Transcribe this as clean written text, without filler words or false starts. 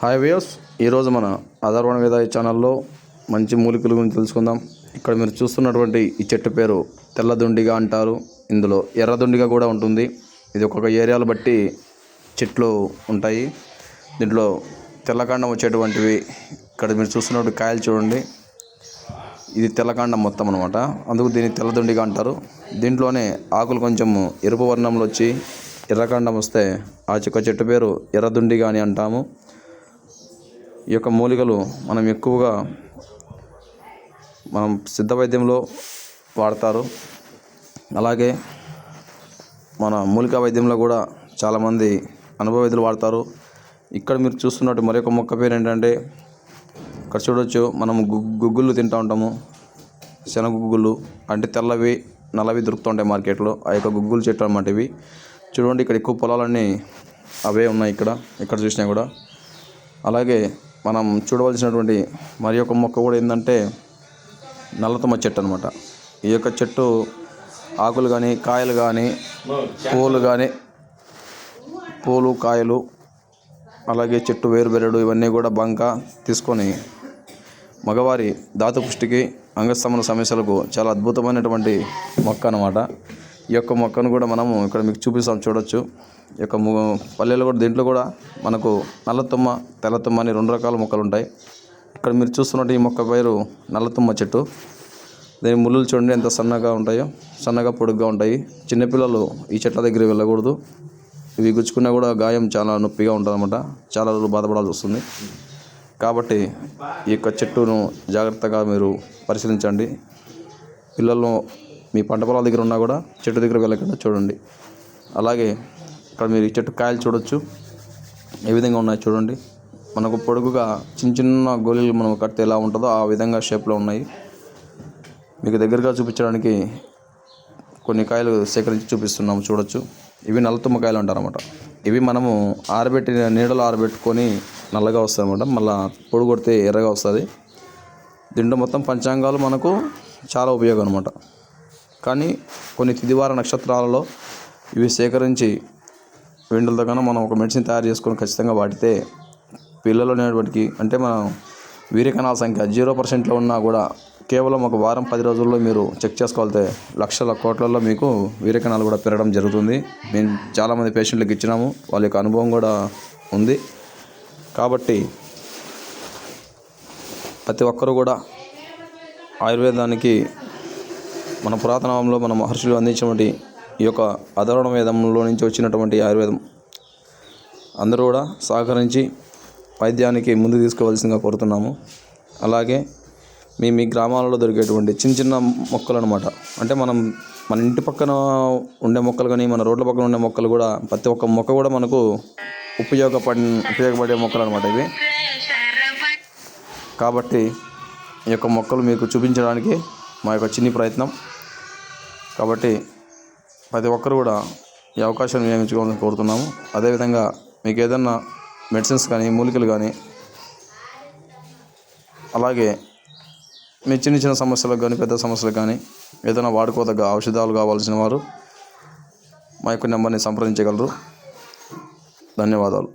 Hi viewers, ఈరోజు మన అధర్వణ వేదాయ ఛానల్లో మంచి మూలికల గురించి తెలుసుకుందాం. ఇక్కడ మీరు చూస్తున్నటువంటి ఈ చెట్టు పేరు తెల్లదొండిగా అంటారు. ఇందులో ఎర్రదొండిగా కూడా ఉంటుంది. ఇది ఒక్కొక్క ఏరియాలు బట్టి చెట్లు ఉంటాయి. దీంట్లో తెల్లకాండం వచ్చేటువంటివి ఇక్కడ మీరు చూస్తున్నటువంటి కాయలు చూడండి. ఇది తెల్లకాండం మొత్తం అనమాట. అందుకు దీన్ని తెల్లదొండిగా అంటారు. దీంట్లోనే ఆకులు కొంచెం ఎరుపు వర్ణంలో వచ్చి ఎర్రకాండం వస్తే ఆ చెట్టు పేరు ఎర్రదొండిగా అని అంటాము. ఈ యొక్క మూలికలు మనం ఎక్కువగా సిద్ధ వైద్యంలో వాడతారు. అలాగే మన మూలికా వైద్యంలో కూడా చాలామంది అనుభవ వైద్యులు వాడతారు. ఇక్కడ మీరు చూస్తున్నట్టు మరొక మొక్క పేరు ఏంటంటే, ఇక్కడ చూడవచ్చు, మనం గుగ్గులు తింటూ ఉంటాము. శనగ గుగ్గులు అంటే తెల్లవి నల్లవి దొరుకుతూ ఉంటాయి మార్కెట్లో. ఆ యొక్క గుగ్గులు చెట్టు అన్నమాట ఇవి. చూడండి, ఇక్కడ ఎక్కువ పొలాలన్నీ అవే ఉన్నాయి. ఇక్కడ చూసినా కూడా. అలాగే మనం చూడవలసినటువంటి మరి ఒక మొక్క కూడా ఏంటంటే నల్లతుమ్మ చెట్టు అనమాట. ఈ యొక్క చెట్టు ఆకులు కానీ కాయలు కానీ పూలు కాయలు అలాగే చెట్టు వేరుబెరడు ఇవన్నీ కూడా బంక తీసుకొని మగవారి ధాతు పుష్టికి అంగస్తంభన సమస్యలకు చాలా అద్భుతమైనటువంటి మొక్క అన్నమాట. ఈ యొక్క మొక్కను కూడా మనము ఇక్కడ మీకు చూపిస్తాం, చూడొచ్చు. ఈ యొక్క పల్లెలు కూడా దీంట్లో కూడా మనకు నల్లతుమ్మ తెల్లతుమ్మ అని రెండు రకాల మొక్కలు ఉంటాయి. ఇక్కడ మీరు చూస్తున్నట్టు ఈ మొక్క పేరు నల్లతుమ్మ చెట్టు. దీని ముళ్ళులు చూడండి ఎంత సన్నగా ఉంటాయో, సన్నగా పొడుగ్గా ఉంటాయి. చిన్నపిల్లలు ఈ చెట్ల దగ్గరికి వెళ్ళకూడదు. ఇవి గుచ్చుకున్నా కూడా గాయం చాలా నొప్పిగా ఉంటుంది అన్నమాట. చాలా రోజులు బాధపడాల్సి వస్తుంది. కాబట్టి ఈ యొక్క చెట్టును జాగ్రత్తగా మీరు పరిశీలించండి. పిల్లలను మీ పంట పొలాల దగ్గర ఉన్నా కూడా చెట్టు దగ్గర వెళ్ళకుండా చూడండి. అలాగే ఇక్కడ మీరు ఈ చెట్టు కాయలు చూడొచ్చు, ఏ విధంగా ఉన్నాయి చూడండి. మనకు పొడుగుగా చిన్న చిన్న గోళీలు మనం కడితే ఎలా ఉంటుందో ఆ విధంగా షేప్లో ఉన్నాయి. మీకు దగ్గరగా చూపించడానికి కొన్ని కాయలు సేకరించి చూపిస్తున్నాము, చూడొచ్చు. ఇవి నల్లతుమ్మ కాయలు అంటారన్నమాట. ఇవి మనము నీడలో ఆరబెట్టుకొని నల్లగా వస్తాయి అన్నమాట. మళ్ళీ పొడి కొడితే ఎర్రగా వస్తుంది. దీంట్లో మొత్తం పంచాంగాలు మనకు చాలా ఉపయోగం అనమాట. కానీ కొన్ని తిదివార నక్షత్రాలలో ఇవి సేకరించి వెండులతో కన్నా మనం ఒక మెడిసిన్ తయారు చేసుకొని ఖచ్చితంగా వాడితే పిల్లలు అనేటువంటికి అంటే మనం వీర్యకణాల సంఖ్య 0% ఉన్నా కూడా కేవలం ఒక వారం 10 రోజుల్లో మీరు చెక్ చేసుకోవాలితే లక్షల కోట్లలో మీకు వీర్యకణాలు కూడా పెరగడం జరుగుతుంది. మేము చాలామంది పేషెంట్లకు ఇచ్చినాము, వాళ్ళ యొక్క అనుభవం కూడా ఉంది. కాబట్టి ప్రతి ఒక్కరూ కూడా ఆయుర్వేదానికి మన పురాతనంలో మన మహర్షులు అందించినటువంటి ఈ యొక్క అధర్వణ వేదంలో నుంచి వచ్చినటువంటి ఆయుర్వేదం అందరూ కూడా సహకరించి వైద్యానికి ముందు తీసుకోవాల్సిందిగా కోరుతున్నాము. అలాగే మీ గ్రామాలలో దొరికేటువంటి చిన్న చిన్న మొక్కలు అనమాట. అంటే మన ఇంటి పక్కన ఉండే మొక్కలు కానీ మన రోడ్ల పక్కన ఉండే మొక్కలు కూడా ప్రతి ఒక్క మొక్క కూడా మనకు ఉపయోగపడే మొక్కలు అనమాట ఇవి. కాబట్టి ఈ యొక్క మొక్కలు మీకు చూపించడానికి మా యొక్క చిన్ని ప్రయత్నం. కాబట్టి ప్రతి ఒక్కరు కూడా ఈ అవకాశాన్ని వినియోగించుకోవాలని కోరుతున్నాము. అదేవిధంగా మీకు ఏదన్నా మెడిసిన్స్ కానీ మూలికలు కానీ అలాగే మీ చిన్న చిన్న సమస్యలకు కానీ పెద్ద సమస్యలకు కానీ ఏదైనా వాడుకోదగ్గ ఔషధాలు కావాల్సిన వారు మా యొక్క నెంబర్ని సంప్రదించగలరు. ధన్యవాదాలు.